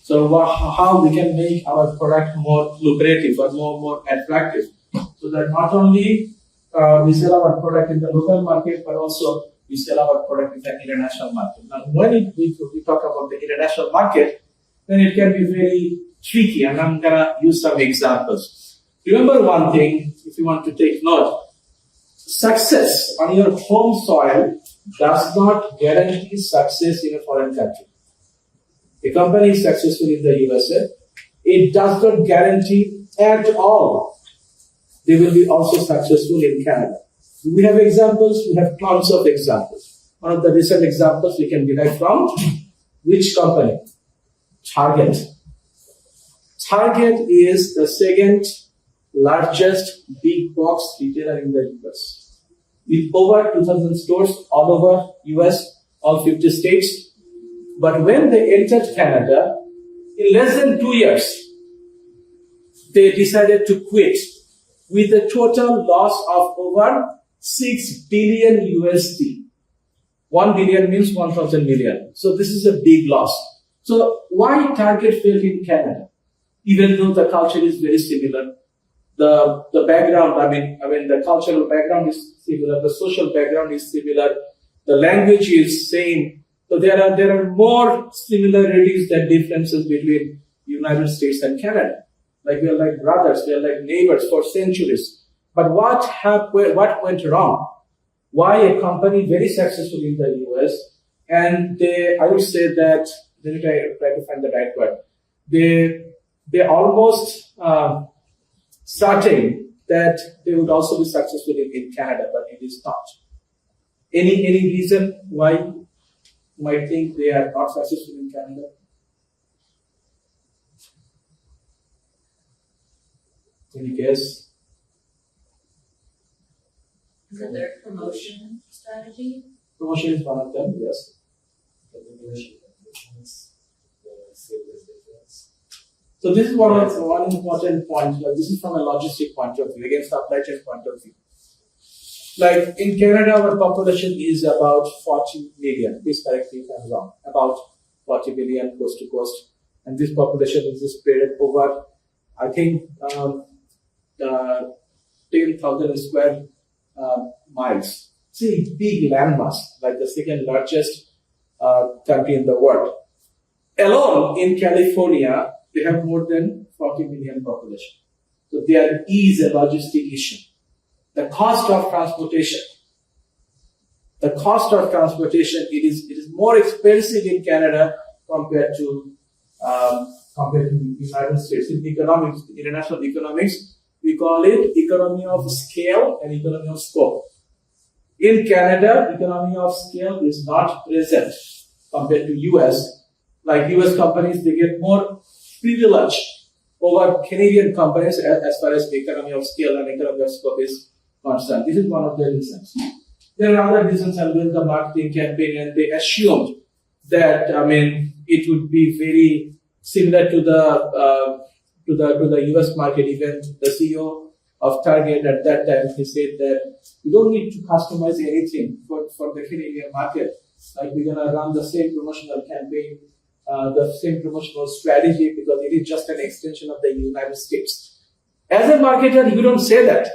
So how we can make our product more lucrative or more attractive, so that not only we sell our product in the local market, but also we sell our product in the international market. Now, when we talk about the international market, then it can be very tricky, and I'm gonna use some examples. Remember one thing, if you want to take note: success on your home soil does not guarantee success in a foreign country. A company is successful in the USA, it does not guarantee at all they will be also successful in Canada. We have examples, we have tons of examples. One of the recent examples we can derive from which company? Target. Target is the second largest big box retailer in the US, with over 2,000 stores all over US, all 50 states. But when they entered Canada, in less than 2 years, they decided to quit with a total loss of over 6 billion USD. 1 billion means 1,000 million. So this is a big loss. So why Target failed in Canada? Even though the culture is very similar, the background, I mean the cultural background is similar, the social background is similar, the language is same. So there are more similarities than differences between United States and Canada. Like we are like brothers, we are like neighbors for centuries. But what went wrong? Why a company very successful in the US, and I would say that, let me try to find the right word. They almost certain that they would also be successful in Canada, but it is not. Any reason why you might think they are not successful in Canada? Any guess? Is it their promotion strategy? Promotion is one of them, yes. So this is one important point. Like this is from a logistic point of view, again supply chain point of view. Like in Canada, our population is about 40 million. Please correct me if I'm wrong. About 40 million coast to coast, and this population is spread over, I think, 10,000 square miles. It's a big landmass, like the second largest country in the world. Alone in California, they have more than 40 million population. So there is a logistic issue. The cost of transportation, it is more expensive in Canada compared to the United States. In economics, international economics, we call it economy of scale and economy of scope. In Canada, economy of scale is not present compared to US. Like US companies, they get more privilege over Canadian companies as far as the economy of scale and economy of scope is concerned. This is one of the reasons. There are other reasons as well, the marketing campaign, and they assumed that, it would be very similar to the US market. Even the CEO of Target at that time, he said that we don't need to customize anything for the Canadian market. Like we're gonna run the same promotional campaign, the same promotional strategy, because it is just an extension of the United States. As a marketer, you don't say that.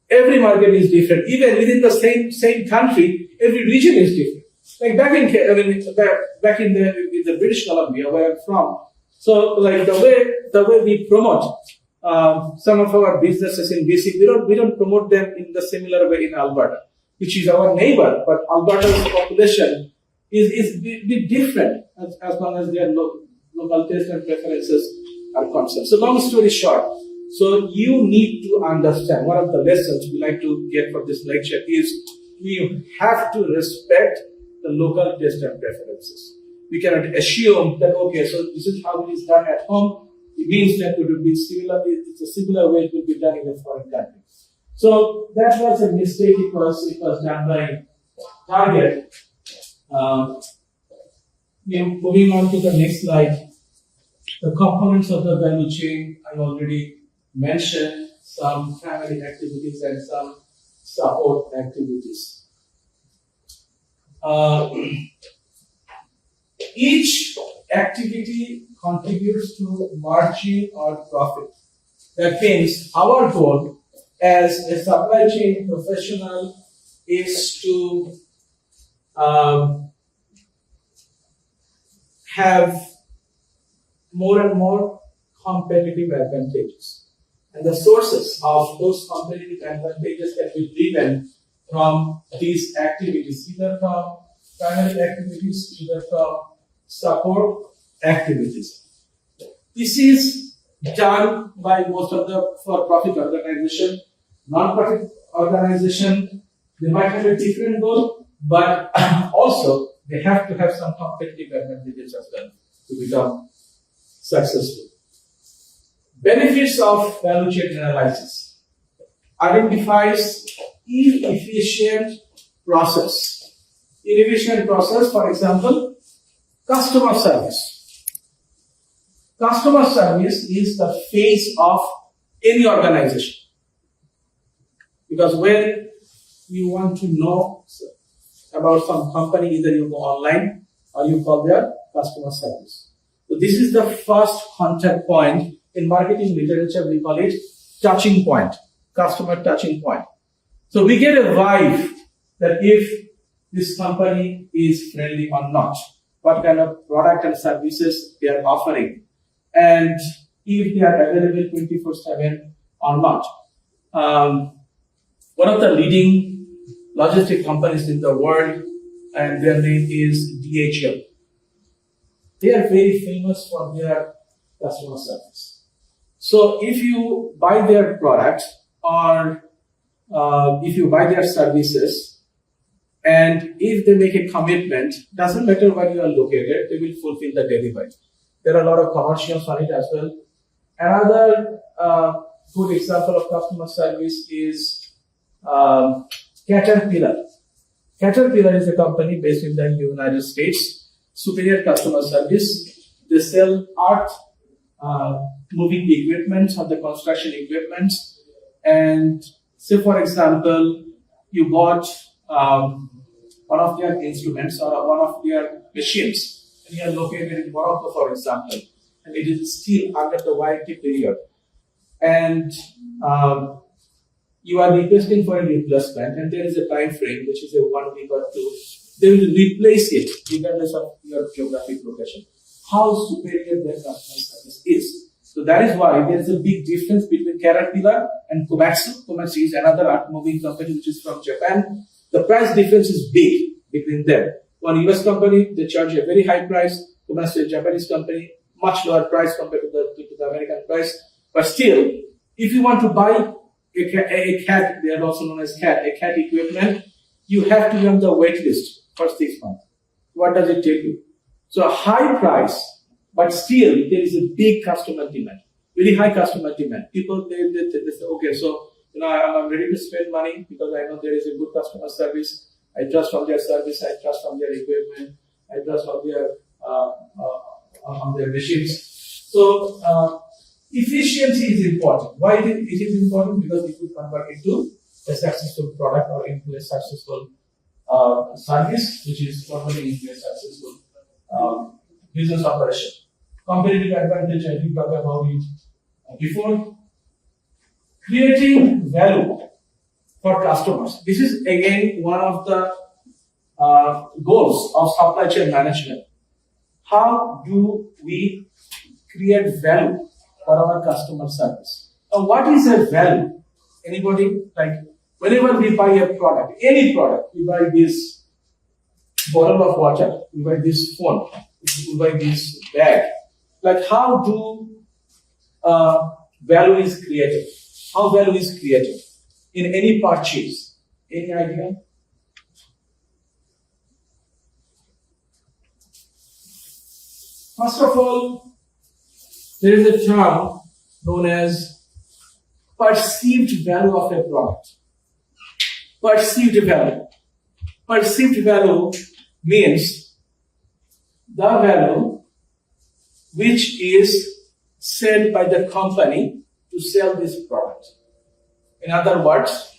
Every market is different. Even within the same country, every region is different. Like back in the British Columbia, where I'm from. So like the way we promote some of our businesses in BC, we don't promote them in the similar way in Alberta, which is our neighbor. But Alberta's population is bit different as long as their local taste and preferences are concerned. So long story short, so you need to understand, one of the lessons we like to get from this lecture is we have to respect the local taste and preferences. We cannot assume that, okay, so this is how it is done at home. It means that it will be similar, it's a similar way it will be done in a foreign country. So that was a mistake. It was done by Target. Moving on to the next slide. The components of the value chain, I already mentioned some primary activities and some support activities. each activity contributes to margin or profit. That means our goal as a supply chain professional is to have more and more competitive advantages. And the sources of those competitive advantages can be driven from these activities, either from primary activities, either from support activities. This is done by most of the for-profit organization. Non-profit organization, they might have a different goal, but also they have to have some competitive advantages as well to become successful. Benefits of value chain analysis identifies inefficient process. Inefficient process, for example, customer service. Customer service is the face of any organization. Because when you want to know about some company, either you go online or you call their customer service. So this is the first contact point. In marketing literature, we call it touching point, customer touching point. So we get a vibe that if this company is friendly or not, what kind of product and services they are offering, and if they are available 24/7 or not. One of the leading logistic companies in the world, and their name is DHL. They are very famous for their customer service. So if you buy their product or if you buy their services, and if they make a commitment, doesn't matter where you are located, they will fulfill the delivery. There are a lot of commercials on it as well. Another good example of customer service is Caterpillar. Caterpillar is a company based in the United States. Superior customer service. They sell art moving equipment or the construction equipment. And say, for example, you bought one of their instruments or one of their machines, and you are located in Morocco, for example, and it is still under the warranty period. And you are requesting for a replacement, and there is a time frame, which is a 1 week or 2. They will replace it regardless of your geographic location. How superior their customer service is. So that is why there is a big difference between Caterpillar and Komatsu. Komatsu is another art moving company which is from Japan. The price difference is big between them. One US company, they charge a very high price. Komatsu, a Japanese company, much lower price compared to the American price. But still, if you want to buy a cat, they are also known as cat, a cat equipment, you have to be on the wait list for 6 months. What does it take you? So a high price, but still there is a big customer demand, very high customer demand. People, they say, okay, so I'm ready to spend money because I know there is a good customer service. I trust on their service. I trust on their equipment. I trust on their machines. So efficiency is important. Why it is important? Because it will convert into a successful product or into a successful service, which is converting into a successful business operation. Competitive advantage, I did talk about it before. Creating value for customers. This is again one of the goals of supply chain management. How do we create value for our customer service? Now, what is a value? Anybody? Like whenever we buy a product, any product, we buy this bottle of water, we buy this phone, we buy this bag. Like how do value is created? How value is created in any purchase? Any idea? First of all, there is a term known as perceived value of a product. Perceived value. Perceived value means the value which is said by the company to sell this product. In other words,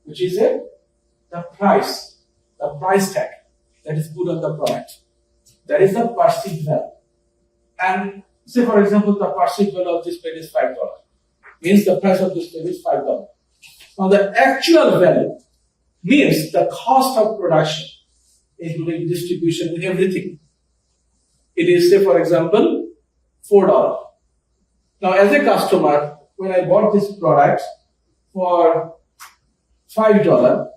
which is the price tag that is put on the product. That is the perceived value. And say, for example, the perceived value of this pen is $5. Means the price of this pen is $5. Now, the actual value means the cost of production, including distribution and everything. It is, say, for example, $4. Now, as a customer, when I bought this product for $5,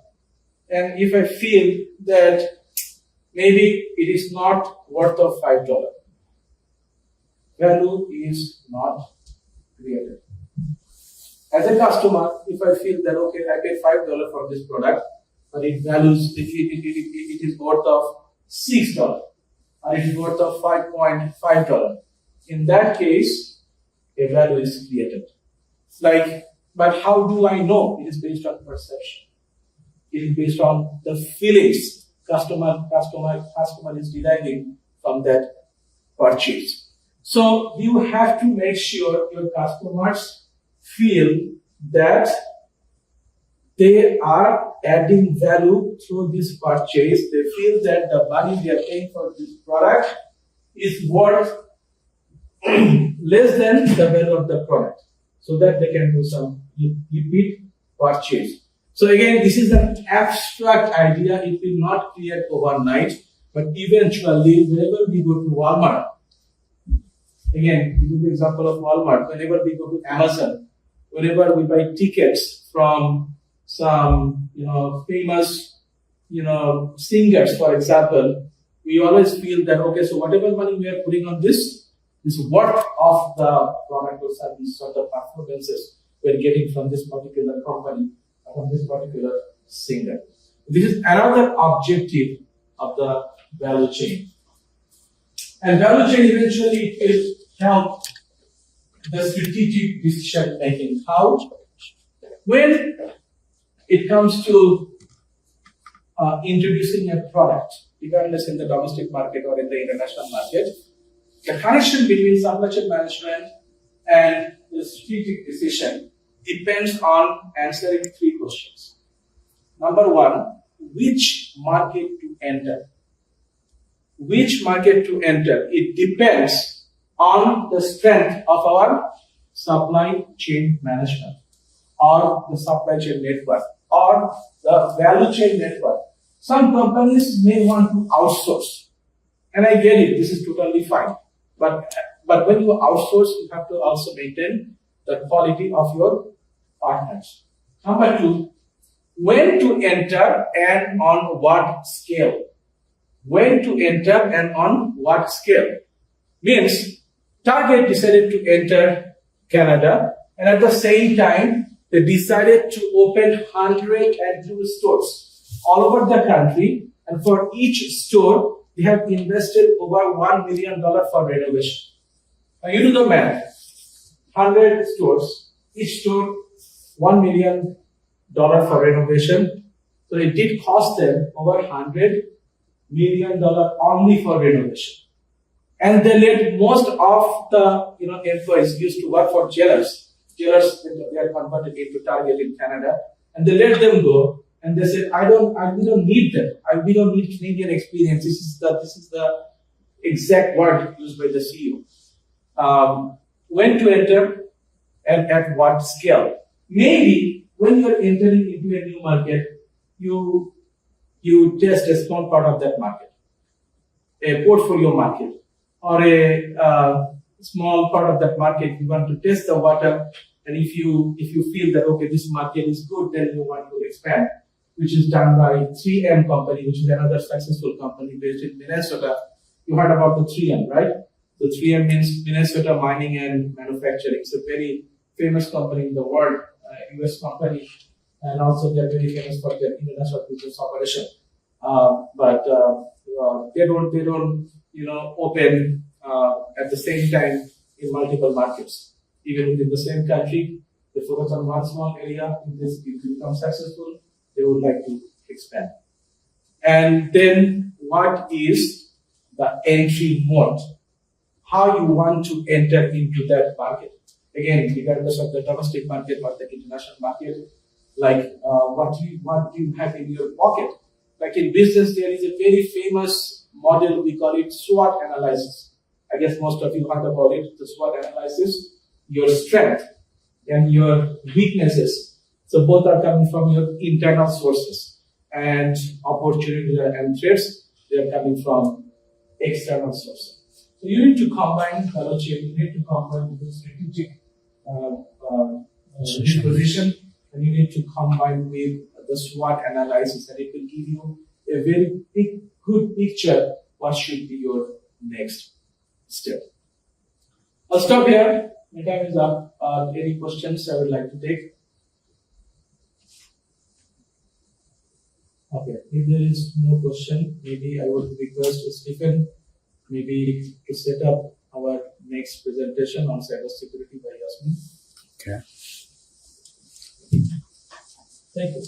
and if I feel that maybe it is not worth of $5, value is not created. As a customer, if I feel that okay, I paid $5 for this product, but it is worth of $6, or it is worth of $5.5. In that case, a value is created. But how do I know? It is based on perception. It is based on the feelings customer is deriving from that purchase. So you have to make sure your customers feel that they are adding value through this purchase. They feel that the money they are paying for this product is worth less than the value of the product, so that they can do some repeat purchase. So again, this is an abstract idea. It will not create overnight, but eventually, whenever we go to Walmart, again, we give the example of Walmart. Whenever we go to Amazon, whenever we buy tickets from some, famous, singers, for example, we always feel that, okay, so whatever money we are putting on this is worth of the product or service or the performances we're getting from this particular company, from this particular singer. This is another objective of the value chain. And value chain eventually will help the strategic decision making. How? When it comes to introducing a product, regardless in the domestic market or in the international market, the connection between supply chain management and the strategic decision depends on answering three questions. Number one, which market to enter? Which market to enter? It depends on the strength of our supply chain management, or the supply chain network, or the value chain network. Some companies may want to outsource, and I get it, this is totally fine. But when you outsource, you have to also maintain the quality of your partners. Number two, when to enter and on what scale. When to enter and on what scale. Means, Target decided to enter Canada, and at the same time, they decided to open 102 stores all over the country, and for each store, they have invested over $1 million for renovation. Now you do the math. 100 stores, each store $1 million for renovation. So it did cost them over $100 million only for renovation. And they let most of the employees used to work for jailers. Jailers, they are converted into Target in Canada, and they let them go. And they said, we don't need them. We don't need Canadian experience. This is the exact word used by the CEO. When to enter and at what scale. Maybe when you're entering into a new market, you test a small part of that market, a portfolio market, or a small part of that market. You want to test the water, and if you feel that okay, this market is good, then you want to expand, which is done by 3M company, which is another successful company based in Minnesota. You heard about the 3M, right? So 3M means Minnesota Mining and Manufacturing. It's a very famous company in the world, US company, and also they're very famous for their international business operation. But they don't open at the same time in multiple markets. Even within the same country, they focus on one small area. If they become successful, they would like to expand. And then what is the entry mode? How you want to enter into that market? Again, regardless of the domestic market or the international market, what do you have in your pocket? Like in business, there is a very famous model, we call it SWOT analysis. I guess most of you heard about it, the SWOT analysis, your strength and your weaknesses. So both are coming from your internal sources, and opportunities and threats, they are coming from external sources. So you need to combine you need to combine the strategic position, and you need to combine with the SWOT analysis, and it will give you a very good picture what should be your next step. I'll stop here. My time is up. Any questions I would like to take? Okay, if there is no question, maybe I would request Stephen maybe to set up our next presentation on cybersecurity by Yasmin. Okay. Thank you.